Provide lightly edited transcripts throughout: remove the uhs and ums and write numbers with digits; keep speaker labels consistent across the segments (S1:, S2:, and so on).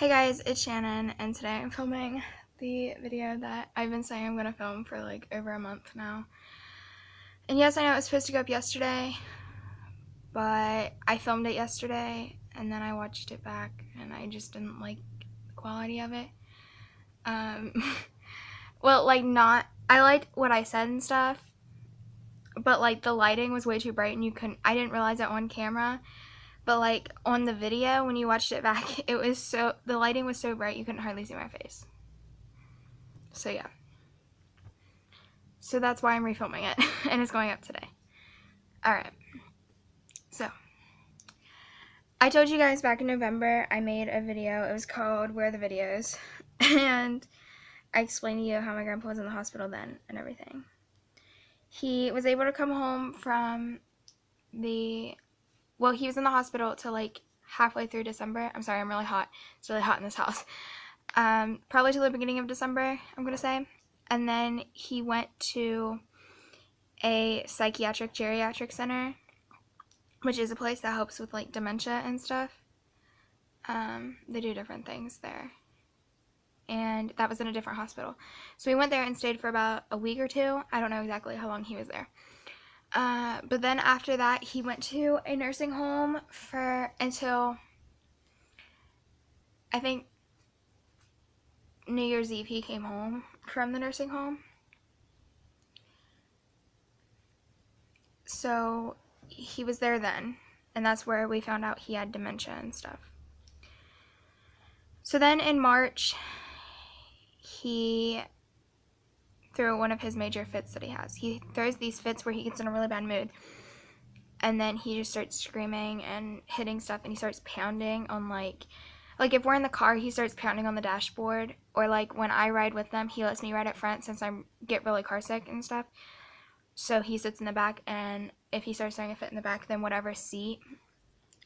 S1: Hey guys, it's Shannon, and today I'm filming the video that I've been saying I'm gonna film for like over a month now. And yes, I know it was supposed to go up yesterday, but I filmed it yesterday and then I watched it back and I just didn't like the quality of it. Well, like I liked what I said and stuff, but like the lighting was way too bright and I didn't realize that on camera. But like on the video, when you watched it back, the lighting was so bright you couldn't hardly see my face. So yeah. So that's why I'm refilming it, and it's going up today. Alright. So, I told you guys back in November I made a video. It was called Where Are the Videos? And I explained to you how my grandpa was in the hospital then and everything. He was able to come home from he was in the hospital till like halfway through December. I'm sorry, I'm really hot. It's really hot in this house. Probably till the beginning of December, I'm going to say. And then he went to a psychiatric geriatric center, which is a place that helps with like dementia and stuff. They do different things there. And that was in a different hospital. So we went there and stayed for about a week or two. I don't know exactly how long he was there. But then after that, he went to a nursing home until, I think, New Year's Eve he came home from the nursing home. So he was there then, and that's where we found out he had dementia and stuff. So then in March, he threw one of his major fits that he has. He throws these fits where he gets in a really bad mood, and then he just starts screaming and hitting stuff, and he starts pounding on like if we're in the car, he starts pounding on the dashboard, or like when I ride with them, he lets me ride up front since I get really car sick and stuff. So he sits in the back, and if he starts throwing a fit in the back, then whatever seat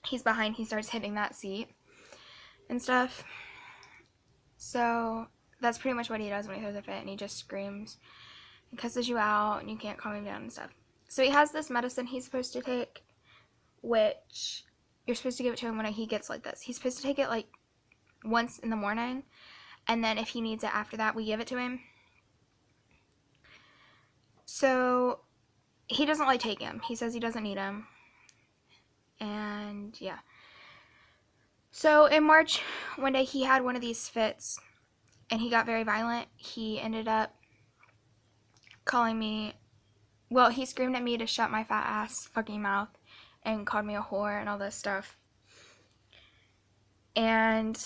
S1: he's behind, he starts hitting that seat and stuff. So that's pretty much what he does when he throws a fit, and he just screams and cusses you out, and you can't calm him down and stuff. So he has this medicine he's supposed to take, which you're supposed to give it to him when he gets like this. He's supposed to take it like once in the morning, and then if he needs it after that, we give it to him. So he doesn't like take him. He says he doesn't need him. And yeah. So in March, one day he had one of these fits and he got very violent. He ended up calling me, well, he screamed at me to shut my fat ass fucking mouth and called me a whore and all this stuff. And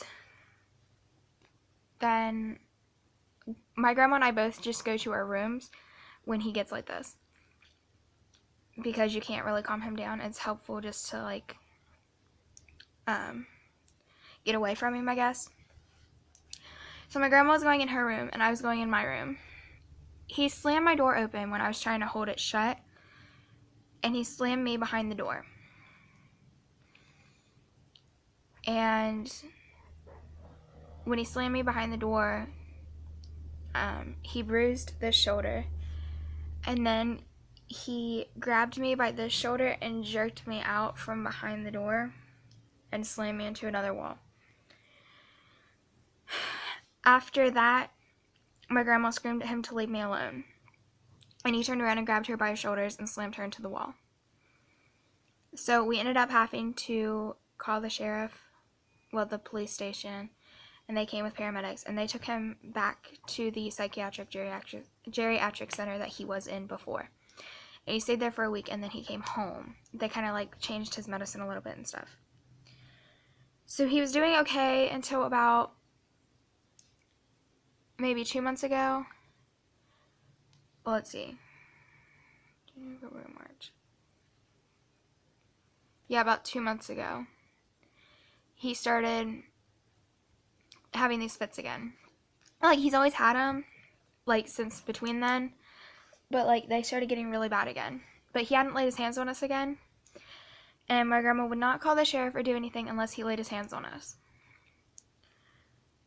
S1: then my grandma and I both just go to our rooms when he gets like this, because you can't really calm him down. It's helpful just to like get away from him, I guess. So my grandma was going in her room and I was going in my room. He slammed my door open when I was trying to hold it shut, and he slammed me behind the door. And when he slammed me behind the door, he bruised this shoulder, and then he grabbed me by this shoulder and jerked me out from behind the door and slammed me into another wall. After that, my grandma screamed at him to leave me alone, and he turned around and grabbed her by her shoulders and slammed her into the wall. So we ended up having to call the sheriff, the police station, and they came with paramedics, and they took him back to the psychiatric geriatric center that he was in before. And he stayed there for a week, and then he came home. They kind of like changed his medicine a little bit and stuff. So he was doing okay until about maybe 2 months ago. Well, let's see. February, March. Yeah, about 2 months ago, he started having these fits again. Like, he's always had them, like, since between then, but, like, they started getting really bad again. But he hadn't laid his hands on us again, and my grandma would not call the sheriff or do anything unless he laid his hands on us.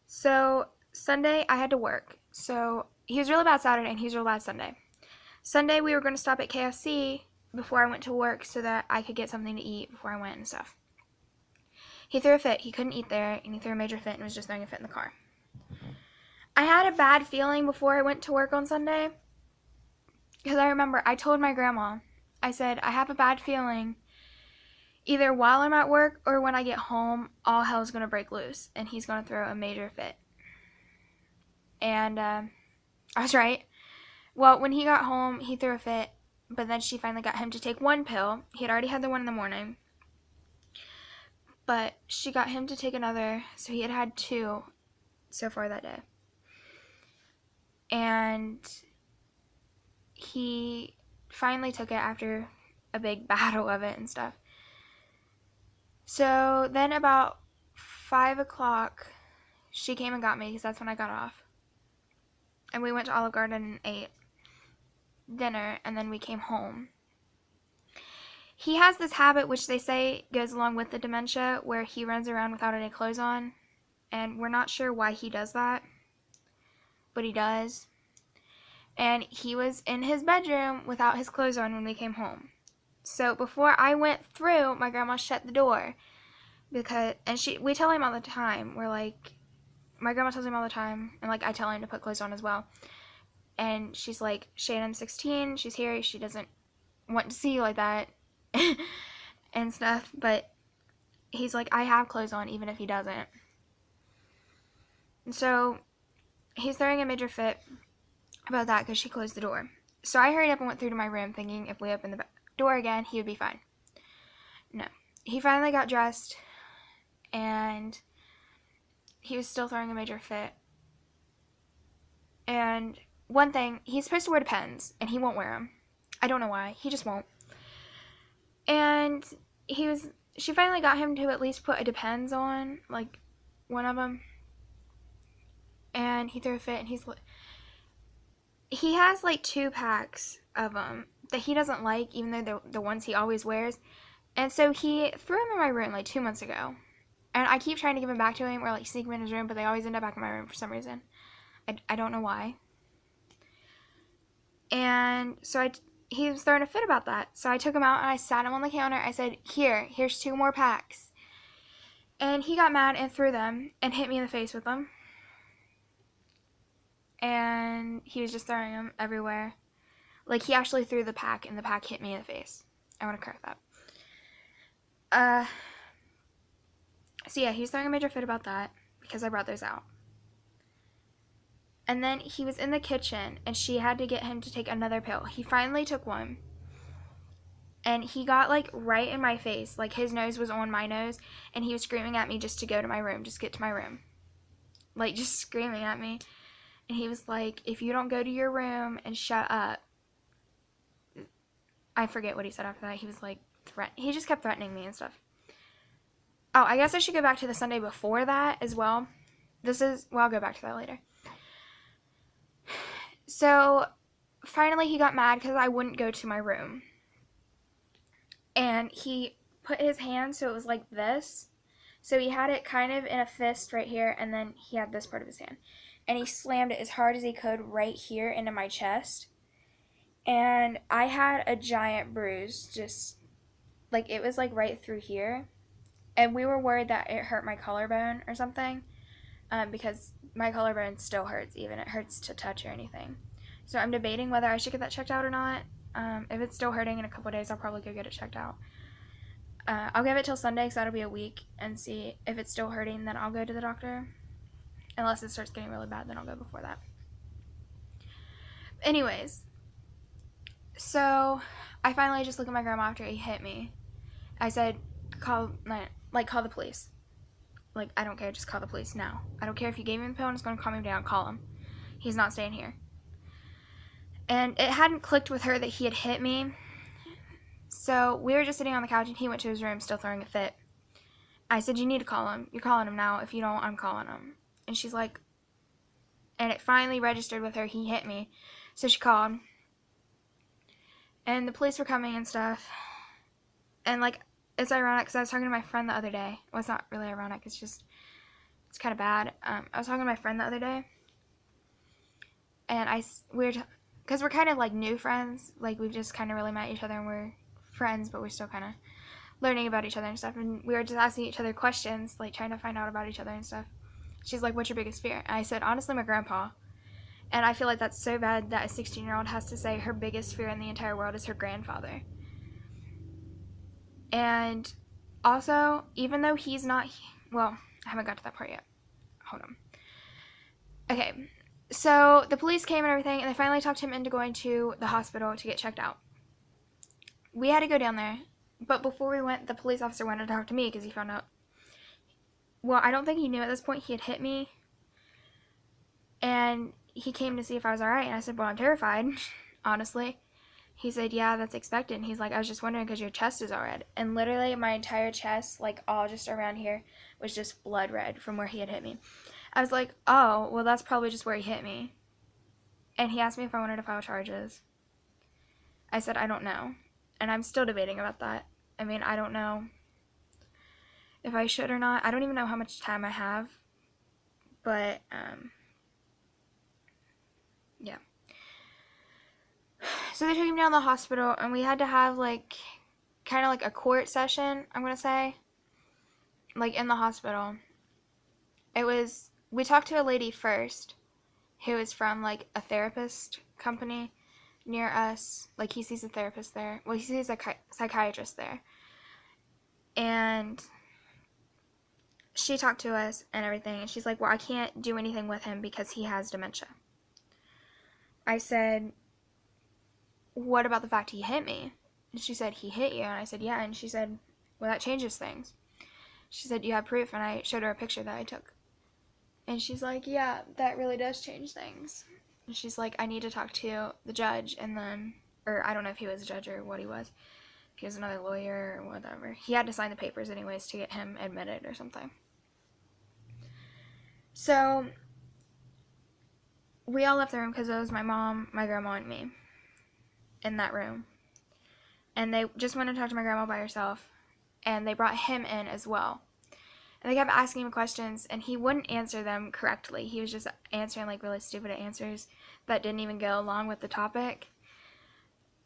S1: So Sunday, I had to work. So he was really bad Saturday, and he was really bad Sunday. Sunday, we were going to stop at KFC before I went to work so that I could get something to eat before I went and stuff. He threw a fit. He couldn't eat there, and he threw a major fit and was just throwing a fit in the car. I had a bad feeling before I went to work on Sunday, because I remember I told my grandma, I said, I have a bad feeling either while I'm at work or when I get home, all hell's going to break loose, and he's going to throw a major fit. And I was right. Well, when he got home, he threw a fit, but then she finally got him to take one pill. He had already had the one in the morning, but she got him to take another, so he had had 2 so far that day. And he finally took it after a big battle of it and stuff. So then about 5 o'clock, she came and got me, because that's when I got off. And we went to Olive Garden and ate dinner, and then we came home. He has this habit, which they say goes along with the dementia, where he runs around without any clothes on. And we're not sure why he does that, but he does. And he was in his bedroom without his clothes on when we came home. So before I went through, my grandma shut the door, we tell him all the time. We're like, my grandma tells him all the time, and like I tell him to put clothes on as well. And she's like, Shannon's 16, she's here, she doesn't want to see you like that and stuff. But he's like, I have clothes on even if he doesn't. And so he's throwing a major fit about that because she closed the door. So I hurried up and went through to my room thinking if we opened the door again, he would be fine. No. He finally got dressed, and he was still throwing a major fit. And one thing, he's supposed to wear Depends, and he won't wear them. I don't know why. He just won't. And she finally got him to at least put a Depends on, like one of them. And he threw a fit, and he has like 2 packs of them that he doesn't like, even though they're the ones he always wears. And so he threw them in my room like 2 months ago. And I keep trying to give them back to him or like sneak them in his room, but they always end up back in my room for some reason. I don't know why. And so he was throwing a fit about that. So I took him out and I sat him on the counter. I said, here's 2 more packs. And he got mad and threw them and hit me in the face with them. And he was just throwing them everywhere. Like, he actually threw the pack, and the pack hit me in the face. I want to correct that. So yeah, he was throwing a major fit about that, because I brought those out. And then he was in the kitchen, and she had to get him to take another pill. He finally took one. And he got, like, right in my face. Like, his nose was on my nose, and he was screaming at me just to go to my room, just get to my room. Like, just screaming at me. And he was like, if you don't go to your room and shut up. I forget what he said after that. He was like, he just kept threatening me and stuff. Oh, I guess I should go back to the Sunday before that as well. I'll go back to that later. So, finally he got mad because I wouldn't go to my room. And he put his hand so it was like this. So he had it kind of in a fist right here, and then he had this part of his hand. And he slammed it as hard as he could right here into my chest. And I had a giant bruise, just, like, it was, like, right through here. And we were worried that it hurt my collarbone or something, because my collarbone still hurts even. It hurts to touch or anything. So I'm debating whether I should get that checked out or not. If it's still hurting in a couple of days, I'll probably go get it checked out. I'll give it till Sunday, because that'll be a week, and see if it's still hurting, then I'll go to the doctor. Unless it starts getting really bad, then I'll go before that. Anyways, so I finally just looked at my grandma after he hit me. I said, call the police. Like, I don't care, just call the police now. I don't care if you gave him the pill and it's going to calm him down, call him. He's not staying here. And it hadn't clicked with her that he had hit me. So we were just sitting on the couch, and he went to his room still throwing a fit. I said, you need to call him. You're calling him now. If you don't, I'm calling him. And she's like, and it finally registered with her, he hit me. So she called. And the police were coming and stuff. And, like, it's ironic because I was talking to my friend the other day. Well, it's not really ironic. It's kind of bad. I was talking to my friend the other day. And because we're kind of, like, new friends. Like, we've just kind of really met each other and we're friends, but we're still kind of learning about each other and stuff, and we were just asking each other questions, like trying to find out about each other and stuff. She's like, what's your biggest fear? And I said, honestly, my grandpa. And I feel like that's so bad that a 16-year-old has to say her biggest fear in the entire world is her grandfather. And also, even though he's not, well, I haven't got to that part yet. Hold on. Okay, so the police came and everything, and they finally talked him into going to the hospital to get checked out. We had to go down there, but before we went, the police officer wanted to talk to me because he found out. Well, I don't think he knew at this point he had hit me. And he came to see if I was alright, and I said, well, I'm terrified, honestly. He said, yeah, that's expected. And he's like, I was just wondering because your chest is all red. And literally my entire chest, like all just around here, was just blood red from where he had hit me. I was like, oh, well, that's probably just where he hit me. And he asked me if I wanted to file charges. I said, I don't know. And I'm still debating about that. I mean, I don't know if I should or not. I don't even know how much time I have. But, yeah. So they took him down to the hospital, and we had to have, like, kind of like a court session, I'm going to say. Like, in the hospital. We talked to a lady first, who is from, like, a therapist company near us. Like, he sees a therapist there. Well, he sees a psychiatrist there. And she talked to us and everything, and she's like, well, I can't do anything with him because he has dementia. I said, what about the fact he hit me? And she said, he hit you? And I said, yeah. And she said, well, that changes things. She said, you have proof? And I showed her a picture that I took. And she's like, yeah, that really does change things. And she's like, I need to talk to the judge, and then, or I don't know if he was a judge or what he was. If he was another lawyer or whatever. He had to sign the papers anyways to get him admitted or something. So, we all left the room because it was my mom, my grandma, and me in that room. And they just wanted to talk to my grandma by herself. And they brought him in as well. And they kept asking him questions, and he wouldn't answer them correctly. He was just answering, like, really stupid answers that didn't even go along with the topic.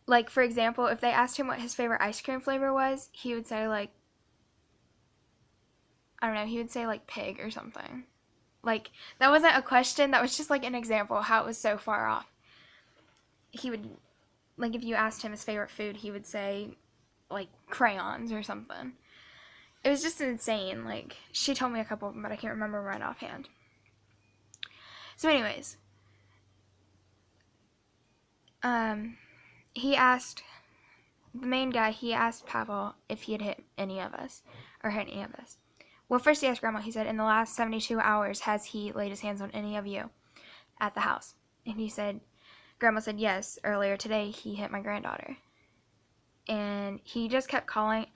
S1: Like, for example, if they asked him what his favorite ice cream flavor was, he would say, like, I don't know, he would say, like, pig or something. Like, that wasn't a question, that was just, like, an example how it was so far off. He would, like, if you asked him his favorite food, he would say, like, crayons or something. It was just insane. Like, she told me a couple of them, but I can't remember right offhand. So anyways, he asked, the main guy, he asked Pavel if he had hit any of us, or hit any of us. Well, first he asked Grandma, he said, in the last 72 hours, has he laid his hands on any of you at the house? And he said, Grandma said, yes, earlier today he hit my granddaughter. And he just kept calling,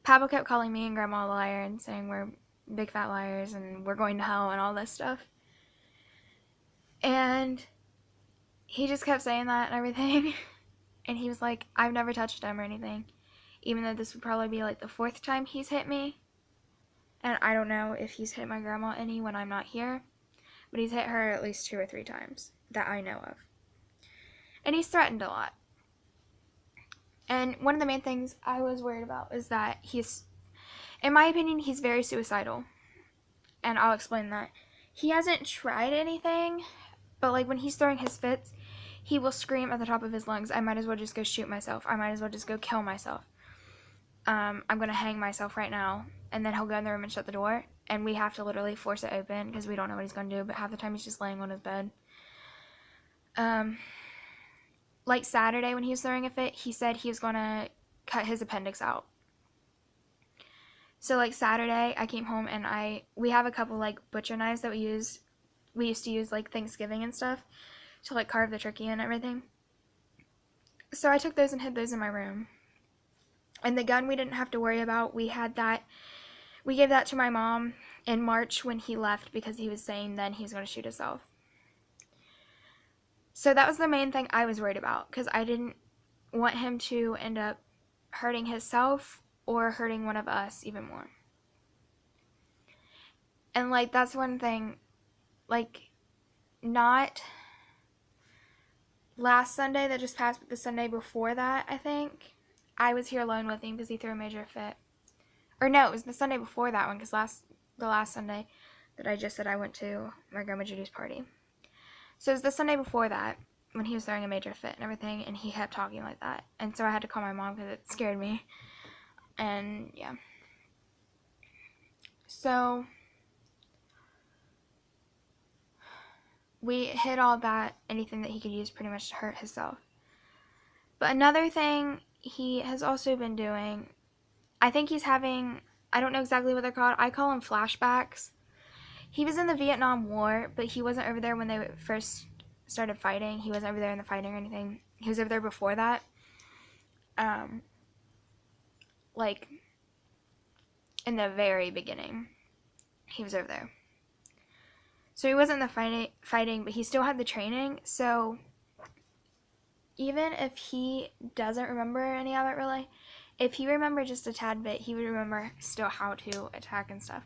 S1: Pavel kept calling me and Grandma a liar and saying we're big fat liars and we're going to hell and all this stuff. And he just kept saying that and everything. And he was like, I've never touched him or anything. Even though this would probably be like the 4th time he's hit me. And I don't know if he's hit my grandma any when I'm not here. But he's hit her at least 2 or 3 times that I know of. And he's threatened a lot. And one of the main things I was worried about is that he's, in my opinion, he's very suicidal. And I'll explain that. He hasn't tried anything, but like when he's throwing his fits, he will scream at the top of his lungs, I might as well just go shoot myself. I might as well just go kill myself. I'm going to hang myself right now. And then he'll go in the room and shut the door. And we have to literally force it open because we don't know what he's going to do. But half the time he's just laying on his bed. Like Saturday when he was throwing a fit, he said he was going to cut his appendix out. So like Saturday, I came home and we have a couple like butcher knives that we used to use like Thanksgiving and stuff to like carve the turkey and everything. So I took those and hid those in my room. And the gun we didn't have to worry about. We gave that to my mom in March when he left because he was saying then he was going to shoot himself. So that was the main thing I was worried about because I didn't want him to end up hurting himself or hurting one of us even more. And like that's one thing, like not last Sunday that just passed, but the Sunday before that, I think, I was here alone with him because he threw a major fit. Or no, it was the Sunday before that one, because the last Sunday that I just said I went to my Grandma Judy's party. So it was the Sunday before that when he was throwing a major fit and everything, and he kept talking like that. And so I had to call my mom because it scared me. And yeah. So we hid all that, anything that he could use pretty much to hurt himself. But another thing he has also been doing, I think he's having, I don't know exactly what they're called, I call them flashbacks. He was in the Vietnam War, but he wasn't over there when they first started fighting. He wasn't over there in the fighting or anything. He was over there before that. Like, in the very beginning, he was over there. So he wasn't in the fighting, but he still had the training. So even if he doesn't remember any of it really, if he remembered just a tad bit, he would remember still how to attack and stuff.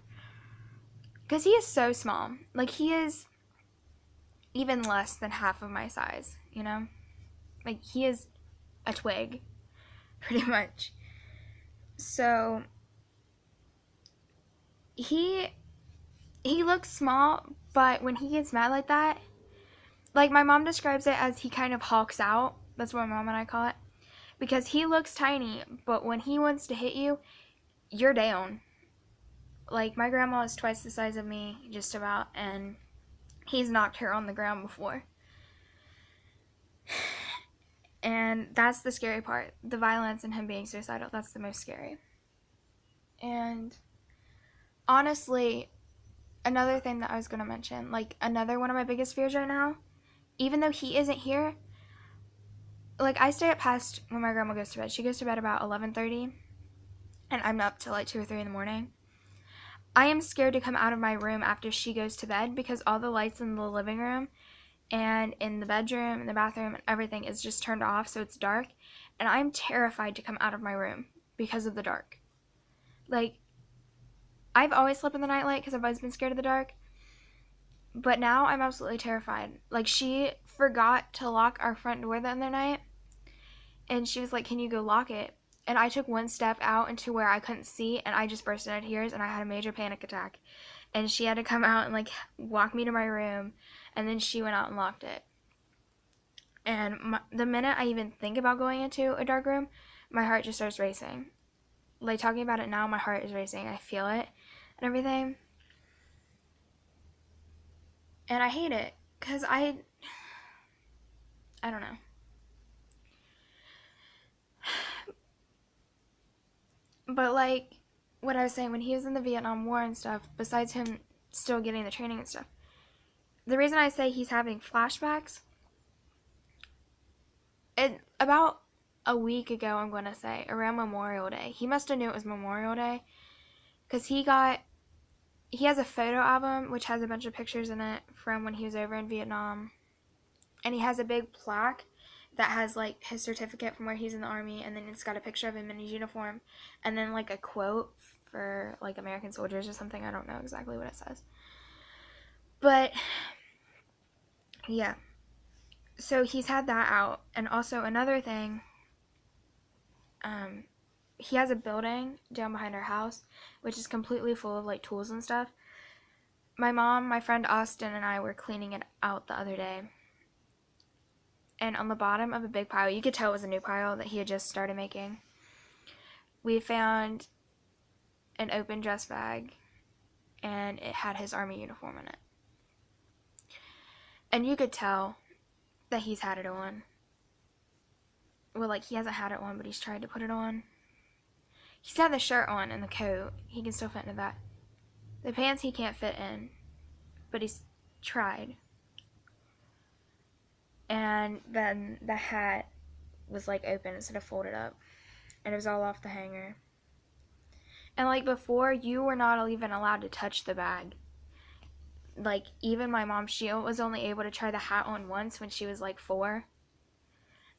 S1: Because he is so small. Like, he is even less than half of my size, you know? Like, he is a twig, pretty much. So he looks small, but when he gets mad like that, like, my mom describes it as he kind of hulks out. That's what my mom and I call it. Because he looks tiny, but when he wants to hit you, you're down. Like, my grandma is twice the size of me, just about, and he's knocked her on the ground before. And that's the scary part. The violence and him being suicidal, that's the most scary. And honestly, another thing that I was going to mention, like, another one of my biggest fears right now, even though he isn't here, like, I stay up past when my grandma goes to bed. She goes to bed about 11:30, and I'm up till like 2 or 3 in the morning. I am scared to come out of my room after she goes to bed because all the lights in the living room and in the bedroom and the bathroom and everything is just turned off, so it's dark, and I'm terrified to come out of my room because of the dark. Like, I've always slept in the nightlight because I've always been scared of the dark, but now I'm absolutely terrified. Like, she forgot to lock our front door the other night, and she was like, can you go lock it? And I took one step out into where I couldn't see, and I just burst into tears, and I had a major panic attack. And she had to come out and, like, walk me to my room, and then she went out and locked it. And the minute I even think about going into a dark room, my heart just starts racing. Like, talking about it now, my heart is racing. I feel it and everything. And I hate it, because I don't know. But, like, what I was saying, when he was in the Vietnam War and stuff, besides him still getting the training and stuff, the reason I say he's having flashbacks, about a week ago, I'm going to say, around Memorial Day, he must have knew it was Memorial Day, because he has a photo album, which has a bunch of pictures in it from when he was over in Vietnam, and he has a big plaque that has, like, his certificate from where he's in the Army, and then it's got a picture of him in his uniform, and then, like, a quote for, like, American soldiers or something. I don't know exactly what it says. But, yeah. So he's had that out. And also another thing, he has a building down behind our house, which is completely full of, like, tools and stuff. My mom, my friend Austin, and I were cleaning it out the other day. And on the bottom of a big pile, you could tell it was a new pile that he had just started making, we found an open dress bag, and it had his Army uniform in it. And you could tell that he's had it on. Well, like, he hasn't had it on, but he's tried to put it on. He's had the shirt on and the coat. He can still fit into that. The pants he can't fit in, but he's tried. And then the hat was, like, open instead of folded up, and it was all off the hanger. And, like, before, you were not even allowed to touch the bag. Like, even my mom, she was only able to try the hat on once when she was, like, 4,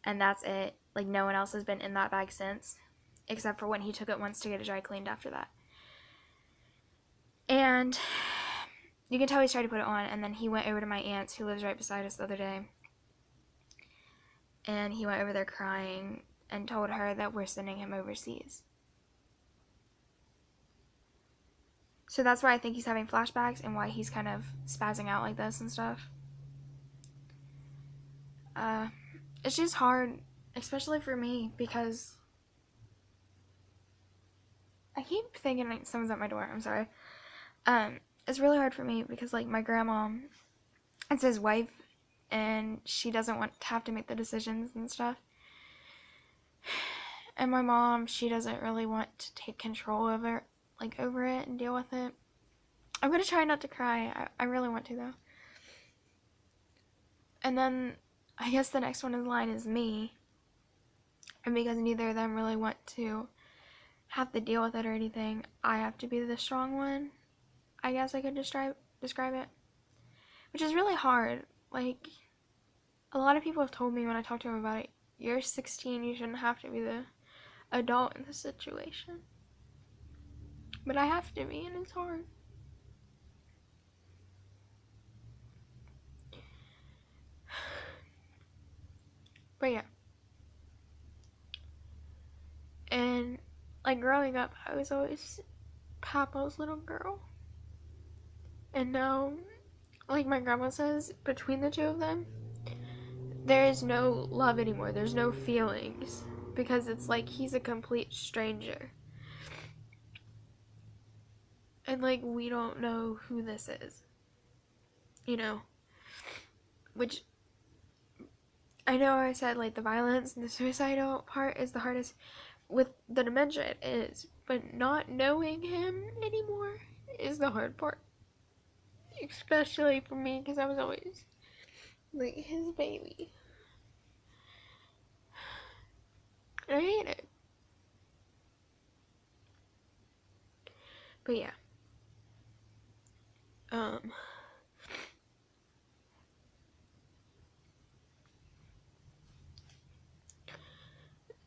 S1: and that's it. Like, no one else has been in that bag since, except for when he took it once to get it dry cleaned after that. And you can tell he's tried to put it on, and then he went over to my aunt's, who lives right beside us, the other day, and he went over there crying and told her that we're sending him overseas. So that's why I think he's having flashbacks and why he's kind of spazzing out like this and stuff. It's just hard, especially for me, because I keep thinking like someone's at my door. I'm sorry. It's really hard for me because, like, my grandma, it's his wife, and she doesn't want to have to make the decisions and stuff. And my mom, she doesn't really want to take control over it and deal with it. I'm gonna try not to cry. I really want to, though. And then I guess the next one in line is me. And because neither of them really want to have to deal with it or anything, I have to be the strong one. I guess I could describe it. Which is really hard. Like, a lot of people have told me when I talk to them about it, you're 16, you shouldn't have to be the adult in the situation. But I have to be, and it's hard. But yeah. And, like, growing up, I was always Papa's little girl. And now, like my grandma says, between the two of them, there is no love anymore. There's no feelings. Because it's like he's a complete stranger. And, like, we don't know who this is. You know? Which, I know I said, like, the violence and the suicidal part is the hardest. With the dementia, it is. But not knowing him anymore is the hard part. Especially for me, because I was always, like, his baby. And I hate it. But yeah.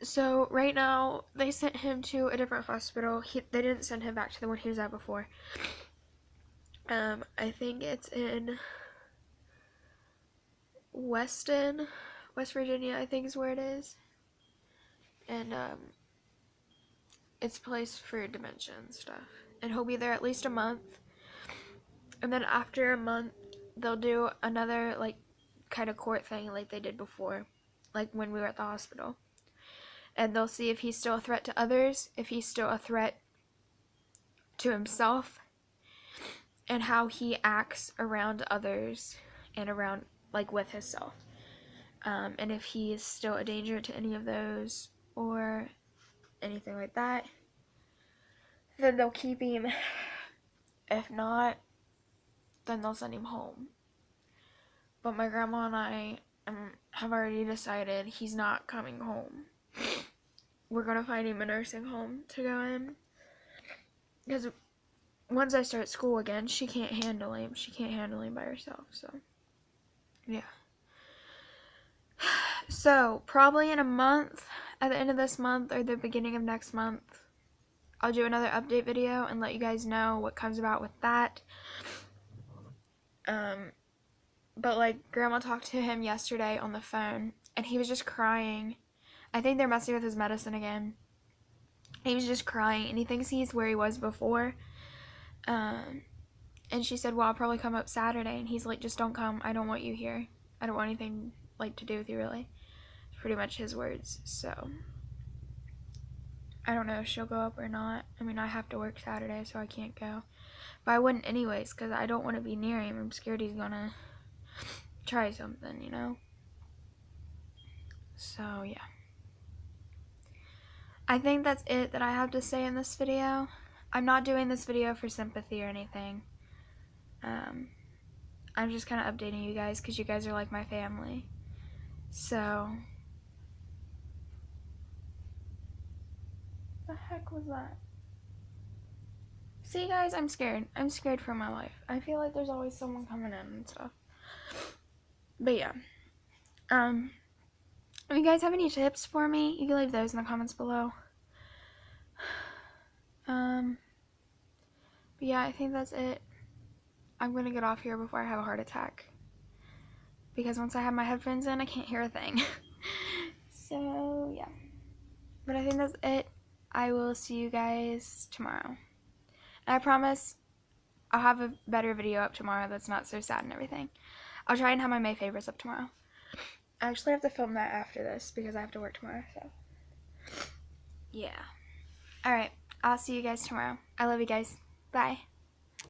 S1: So right now they sent him to a different hospital. They didn't send him back to the one he was at before. I think it's in Weston, West Virginia, I think is where it is. And it's a place for dementia and stuff. And he'll be there at least a month. And then after a month, they'll do another, like, kind of court thing like they did before. Like when we were at the hospital. And they'll see if he's still a threat to others, if he's still a threat to himself, and how he acts around others and around, like, with himself. And if he is still a danger to any of those or anything like that, then they'll keep him. If not, then they'll send him home. But my grandma and I have already decided he's not coming home. We're gonna find him a nursing home to go in. Because once I start school again, she can't handle him. She can't handle him by herself, so yeah. So, probably in a month, at the end of this month or the beginning of next month, I'll do another update video and let you guys know what comes about with that. But, like, Grandma talked to him yesterday on the phone, and he was just crying. I think they're messing with his medicine again. He was just crying, and he thinks he's where he was before. And she said, well, I'll probably come up Saturday. And he's like, just don't come. I don't want you here. I don't want anything, like, to do with you, really. It's pretty much his words. So, I don't know if she'll go up or not. I mean, I have to work Saturday, so I can't go. But I wouldn't anyways, because I don't want to be near him. I'm scared he's gonna try something, you know? So, yeah. I think that's it that I have to say in this video. I'm not doing this video for sympathy or anything. I'm just kind of updating you guys because you guys are like my family. So, the heck was that? See, guys, I'm scared. I'm scared for my life. I feel like there's always someone coming in and stuff. But yeah. If you guys have any tips for me, you can leave those in the comments below. But yeah, I think that's it. I'm gonna get off here before I have a heart attack. Because once I have my headphones in, I can't hear a thing. So, yeah. But I think that's it. I will see you guys tomorrow. And I promise I'll have a better video up tomorrow that's not so sad and everything. I'll try and have my May favorites up tomorrow. I actually have to film that after this because I have to work tomorrow, so yeah. Alright, I'll see you guys tomorrow. I love you guys. Bye.